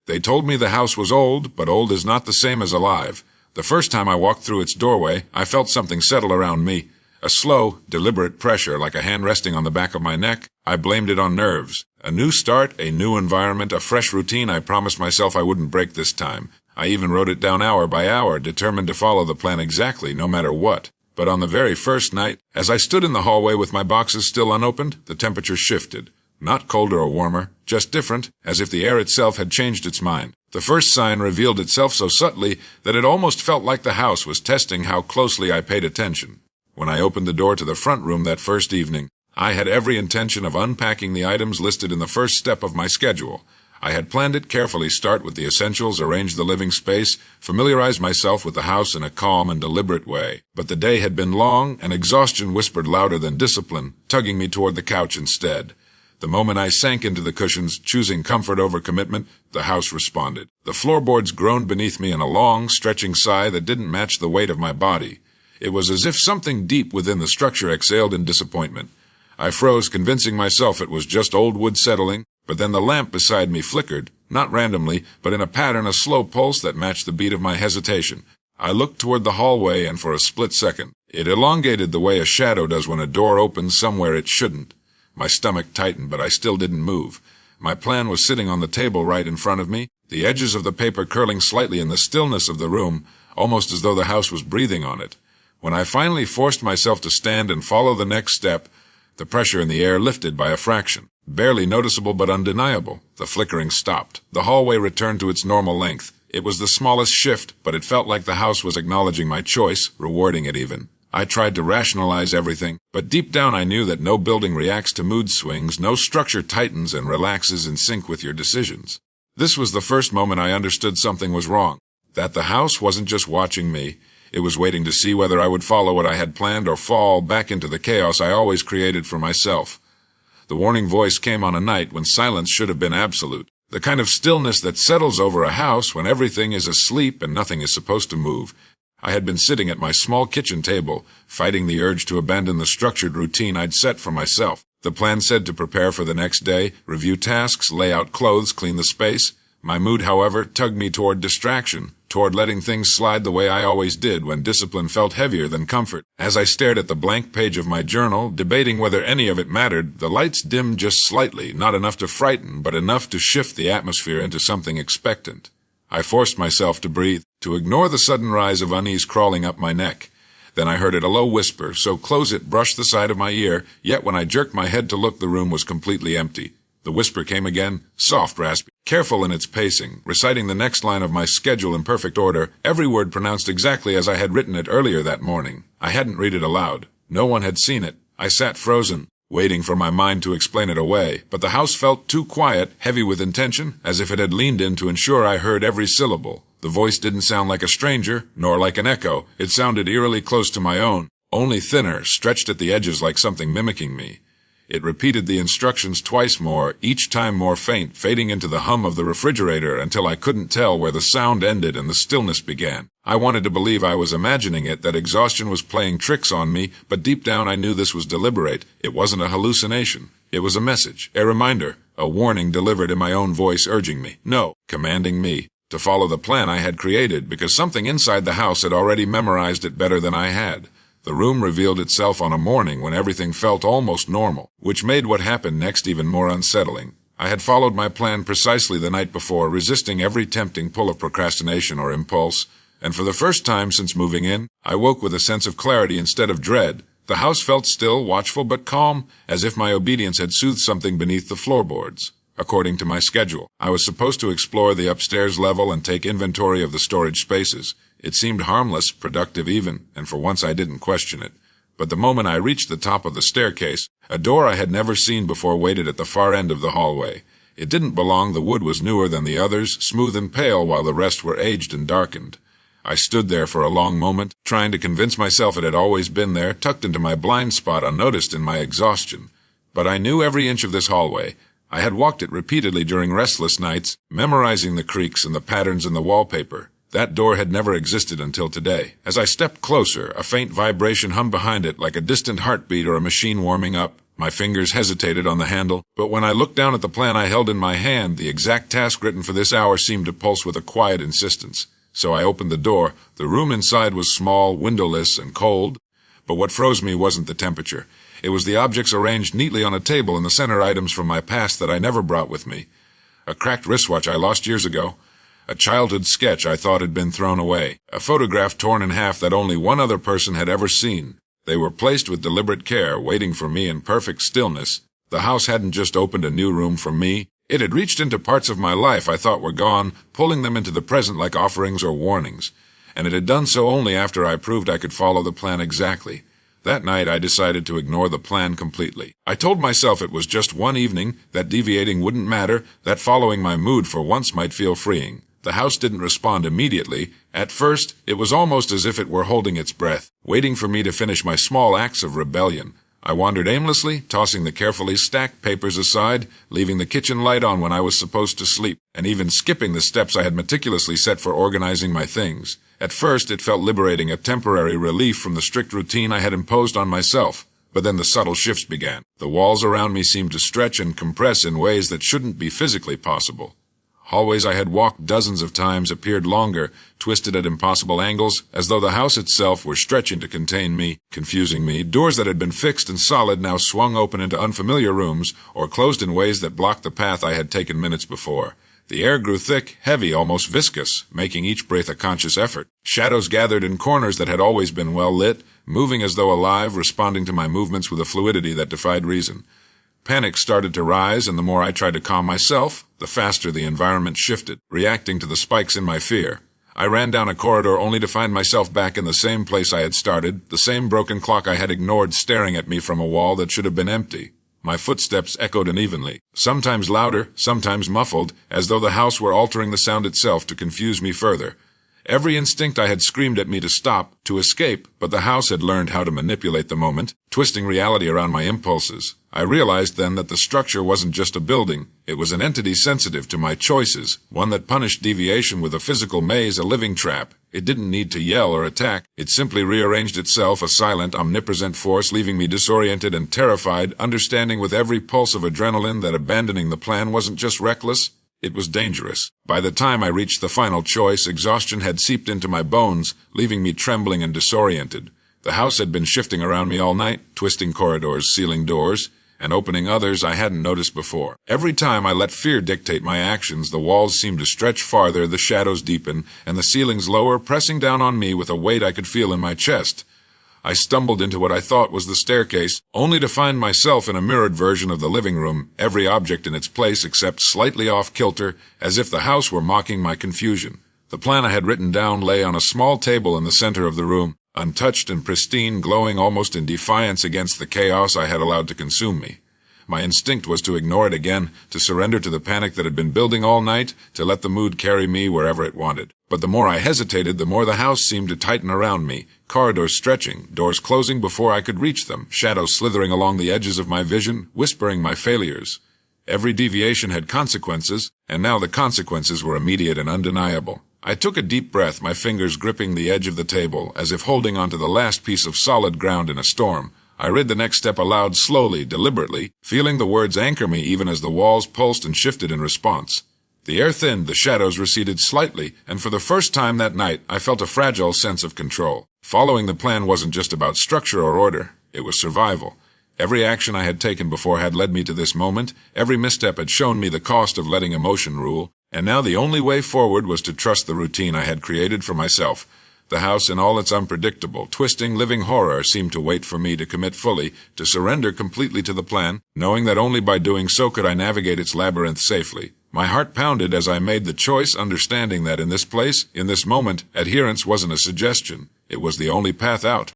They told me the house was old, but old is not the same as alive. The first time I walked through its doorway, I felt something settle around me. A slow, deliberate pressure, like a hand resting on the back of my neck. I blamed it on nerves. A new start, a new environment, a fresh routine. I promised myself I wouldn't break this time. I even wrote it down hour by hour, determined to follow the plan exactly, no matter what. But on the very first night, as I stood in the hallway with my boxes still unopened, the temperature shifted. Not colder or warmer, just different, as if the air itself had changed its mind. The first sign revealed itself so subtly that it almost felt like the house was testing how closely I paid attention. When I opened the door to the front room that first evening, I had every intention of unpacking the items listed in the first step of my schedule. I had planned it carefully, start with the essentials, arrange the living space, familiarize myself with the house in a calm and deliberate way. But the day had been long, and exhaustion whispered louder than discipline, tugging me toward the couch instead. The moment I sank into the cushions, choosing comfort over commitment, the house responded. The floorboards groaned beneath me in a long, stretching sigh that didn't match the weight of my body. It was as if something deep within the structure exhaled in disappointment. I froze, convincing myself it was just old wood settling, but then the lamp beside me flickered, not randomly, but in a pattern, a slow pulse that matched the beat of my hesitation. I looked toward the hallway, and for a split second, it elongated the way a shadow does when a door opens somewhere it shouldn't. My stomach tightened, but I still didn't move. My plan was sitting on the table right in front of me, the edges of the paper curling slightly in the stillness of the room, almost as though the house was breathing on it. When I finally forced myself to stand and follow the next step, the pressure in the air lifted by a fraction. Barely noticeable but undeniable. The flickering stopped. The hallway returned to its normal length. It was the smallest shift, but it felt like the house was acknowledging my choice, rewarding it even. I tried to rationalize everything, but deep down I knew that no building reacts to mood swings, no structure tightens and relaxes in sync with your decisions. This was the first moment I understood something was wrong, that the house wasn't just watching me. It was waiting to see whether I would follow what I had planned or fall back into the chaos I always created for myself. The warning voice came on a night when silence should have been absolute, the kind of stillness that settles over a house when everything is asleep and nothing is supposed to move. I had been sitting at my small kitchen table, fighting the urge to abandon the structured routine I'd set for myself. The plan said to prepare for the next day, review tasks, lay out clothes, clean the space. My mood, however, tugged me toward distraction, toward letting things slide the way I always did when discipline felt heavier than comfort. As I stared at the blank page of my journal, debating whether any of it mattered, the lights dimmed just slightly, not enough to frighten, but enough to shift the atmosphere into something expectant. I forced myself to breathe, to ignore the sudden rise of unease crawling up my neck. Then I heard it a low whisper, so close it brushed the side of my ear, yet when I jerked my head to look, the room was completely empty. The whisper came again, soft, raspy, careful in its pacing, reciting the next line of my schedule in perfect order, every word pronounced exactly as I had written it earlier that morning. I hadn't read it aloud. No one had seen it. I sat frozen, waiting for my mind to explain it away, but the house felt too quiet, heavy with intention, as if it had leaned in to ensure I heard every syllable. The voice didn't sound like a stranger, nor like an echo. It sounded eerily close to my own, only thinner, stretched at the edges like something mimicking me. It repeated the instructions twice more, each time more faint, fading into the hum of the refrigerator until I couldn't tell where the sound ended and the stillness began. I wanted to believe I was imagining it, that exhaustion was playing tricks on me, but deep down I knew this was deliberate. It wasn't a hallucination. It was a message, a reminder, a warning delivered in my own voice, urging me, no, commanding me, to follow the plan I had created, because something inside the house had already memorized it better than I had. The room revealed itself on a morning when everything felt almost normal, which made what happened next even more unsettling. I had followed my plan precisely the night before, resisting every tempting pull of procrastination or impulse, and for the first time since moving in, I woke with a sense of clarity instead of dread. The house felt still, watchful, but calm, as if my obedience had soothed something beneath the floorboards. According to my schedule, I was supposed to explore the upstairs level and take inventory of the storage spaces. It seemed harmless, productive even, and for once I didn't question it. But the moment I reached the top of the staircase, a door I had never seen before waited at the far end of the hallway. It didn't belong. The wood was newer than the others, smooth and pale, while the rest were aged and darkened. I stood there for a long moment, trying to convince myself it had always been there, tucked into my blind spot unnoticed in my exhaustion. But I knew every inch of this hallway. I had walked it repeatedly during restless nights, memorizing the creaks and the patterns in the wallpaper. That door had never existed until today. As I stepped closer, a faint vibration hummed behind it like a distant heartbeat or a machine warming up. My fingers hesitated on the handle, but when I looked down at the plan I held in my hand, the exact task written for this hour seemed to pulse with a quiet insistence. So I opened the door. The room inside was small, windowless, and cold. But what froze me wasn't the temperature. It was the objects arranged neatly on a table in the center, items from my past that I never brought with me. A cracked wristwatch I lost years ago. A childhood sketch I thought had been thrown away. A photograph torn in half that only one other person had ever seen. They were placed with deliberate care, waiting for me in perfect stillness. The house hadn't just opened a new room for me. It had reached into parts of my life I thought were gone, pulling them into the present like offerings or warnings. And it had done so only after I proved I could follow the plan exactly. That night I decided to ignore the plan completely. I told myself it was just one evening, that deviating wouldn't matter, that following my mood for once might feel freeing. The house didn't respond immediately. At first, it was almost as if it were holding its breath, waiting for me to finish my small acts of rebellion. I wandered aimlessly, tossing the carefully stacked papers aside, leaving the kitchen light on when I was supposed to sleep, and even skipping the steps I had meticulously set for organizing my things. At first, it felt liberating, a temporary relief from the strict routine I had imposed on myself. But then the subtle shifts began. The walls around me seemed to stretch and compress in ways that shouldn't be physically possible. Hallways I had walked dozens of times appeared longer, twisted at impossible angles, as though the house itself were stretching to contain me, confusing me. Doors that had been fixed and solid now swung open into unfamiliar rooms, or closed in ways that blocked the path I had taken minutes before. The air grew thick, heavy, almost viscous, making each breath a conscious effort. Shadows gathered in corners that had always been well lit, moving as though alive, responding to my movements with a fluidity that defied reason. Panic started to rise, and the more I tried to calm myself, the faster the environment shifted, reacting to the spikes in my fear. I ran down a corridor only to find myself back in the same place I had started, the same broken clock I had ignored staring at me from a wall that should have been empty. My footsteps echoed unevenly, sometimes louder, sometimes muffled, as though the house were altering the sound itself to confuse me further. Every instinct I had screamed at me to stop, to escape, but the house had learned how to manipulate the moment, twisting reality around my impulses. I realized then that the structure wasn't just a building. It was an entity sensitive to my choices, one that punished deviation with a physical maze, a living trap. It didn't need to yell or attack. It simply rearranged itself, a silent, omnipresent force, leaving me disoriented and terrified, understanding with every pulse of adrenaline that abandoning the plan wasn't just reckless, it was dangerous. By the time I reached the final choice, exhaustion had seeped into my bones, leaving me trembling and disoriented. The house had been shifting around me all night, twisting corridors, sealing doors, and opening others I hadn't noticed before. Every time I let fear dictate my actions, the walls seemed to stretch farther, the shadows deepen, and the ceilings lower, pressing down on me with a weight I could feel in my chest. I stumbled into what I thought was the staircase, only to find myself in a mirrored version of the living room, every object in its place except slightly off-kilter, as if the house were mocking my confusion. The plan I had written down lay on a small table in the center of the room, untouched and pristine, glowing almost in defiance against the chaos I had allowed to consume me. My instinct was to ignore it again, to surrender to the panic that had been building all night, to let the mood carry me wherever it wanted. But the more I hesitated, the more the house seemed to tighten around me, corridors stretching, doors closing before I could reach them, shadows slithering along the edges of my vision, whispering my failures. Every deviation had consequences, and now the consequences were immediate and undeniable. I took a deep breath, my fingers gripping the edge of the table, as if holding onto the last piece of solid ground in a storm. I read the next step aloud slowly, deliberately, feeling the words anchor me even as the walls pulsed and shifted in response. The air thinned, the shadows receded slightly, and for the first time that night I felt a fragile sense of control. Following the plan wasn't just about structure or order, it was survival. Every action I had taken before had led me to this moment, every misstep had shown me the cost of letting emotion rule, and now the only way forward was to trust the routine I had created for myself. The house in all its unpredictable, twisting, living horror seemed to wait for me to commit fully, to surrender completely to the plan, knowing that only by doing so could I navigate its labyrinth safely. My heart pounded as I made the choice, understanding that in this place, in this moment, adherence wasn't a suggestion. It was the only path out.